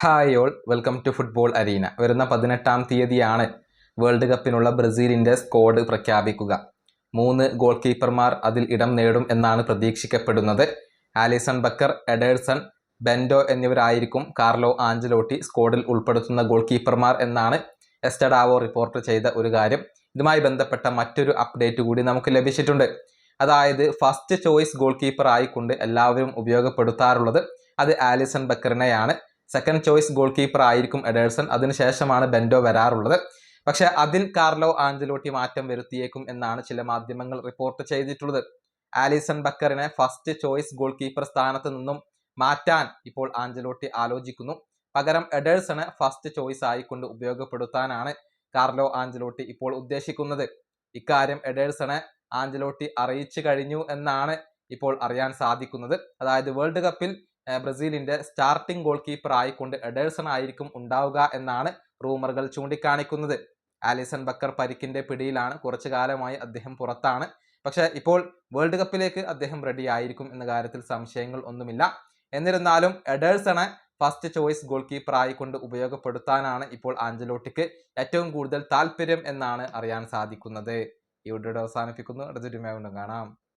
Hi all, welcome to football arena. വരുന്ന 18-ാം തീയതിയാണ് വേൾഡ് കപ്പിനുള്ള ബ്രസീലിൻ്റെ സ്ക്വാഡ് പ്രഖ്യാപിക്കുക. 3 ഗോൾ കീപ്പർമാർ അതിൽ ഇടം നേടും എന്നാണ് പ്രതീക്ഷിക്കപ്പെടുന്നത്. ആലിസൺ ബക്കർ, എഡേഴ്സൺ, ബെൻഡോ എന്നിവരായിരിക്കും കാർലോ ആഞ്ചലോട്ടി സ്ക്വാഡിൽ ഉൾപ്പെടുത്തുന്ന ഗോൾ കീപ്പർമാർ എന്നാണ് എസ്റ്റഡാവോ റിപ്പോർട്ട് ചെയ്ത ഒരു കാര്യം. ഇതുമായി ബന്ധപ്പെട്ട മറ്റൊരു അപ്ഡേറ്റ് കൂടി നമുക്ക് ലഭിച്ചിട്ടുണ്ട്. അതായത് ഫസ്റ്റ് ചോയ്സ് ഗോൾ കീപ്പർ ആയിക്കൊണ്ട് എല്ലാവരും ഉപയോഗപ്പെടുത്താറുള്ളത് അത് ആലിസൺ ബക്കറിനെയാണ്. സെക്കൻഡ് ചോയ്സ് ഗോൾ കീപ്പർ ആയിരിക്കും എഡേഴ്സൺ. അതിനുശേഷമാണ് ബെൻഡോ വരാറുള്ളത്. പക്ഷെ അതിൽ കാർലോ ആഞ്ചലോട്ടി മാറ്റം വരുത്തിയേക്കും എന്നാണ് ചില മാധ്യമങ്ങൾ റിപ്പോർട്ട് ചെയ്തിട്ടുള്ളത്. ആലിസൺ ബക്കറിനെ ഫസ്റ്റ് ചോയ്സ് ഗോൾ കീപ്പർ സ്ഥാനത്ത് നിന്നും മാറ്റാൻ ഇപ്പോൾ ആഞ്ചലോട്ടി ആലോചിക്കുന്നു. പകരം എഡേഴ്സണെ ഫസ്റ്റ് ചോയ്സ് ആയിക്കൊണ്ട് ഉപയോഗപ്പെടുത്താനാണ് കാർലോ ആഞ്ചലോട്ടി ഇപ്പോൾ ഉദ്ദേശിക്കുന്നത്. ഇക്കാര്യം എഡേഴ്സണെ ആഞ്ചലോട്ടി അറിയിച്ചു കഴിഞ്ഞു എന്നാണ് ഇപ്പോൾ അറിയാൻ സാധിക്കുന്നത്. അതായത് വേൾഡ് കപ്പിൽ ബ്രസീലിന്റെ സ്റ്റാർട്ടിംഗ് ഗോൾ കീപ്പർ ആയിക്കൊണ്ട് എഡേഴ്സൺ ആയിരിക്കും ഉണ്ടാവുക എന്നാണ് റൂമറുകൾ ചൂണ്ടിക്കാണിക്കുന്നത്. ആലിസൺ ബക്കർ പരിക്കിന്റെ പിടിയിലാണ്, കുറച്ചു കാലമായി അദ്ദേഹം പുറത്താണ്. പക്ഷെ ഇപ്പോൾ വേൾഡ് കപ്പിലേക്ക് അദ്ദേഹം റെഡി ആയിരിക്കും എന്ന കാര്യത്തിൽ സംശയങ്ങൾ ഒന്നുമില്ല. എന്നിരുന്നാലും എഡേഴ്സണെ ഫസ്റ്റ് ചോയ്സ് ഗോൾ കീപ്പർ ആയിക്കൊണ്ട് ഉപയോഗപ്പെടുത്താനാണ് ഇപ്പോൾ ആഞ്ചലോട്ടിക്ക് ഏറ്റവും കൂടുതൽ താല്പര്യം എന്നാണ് അറിയാൻ സാധിക്കുന്നത്. ഈ വീഡിയോ അവസാനിപ്പിക്കുന്നു. അടുത്തൊരു കാണാം.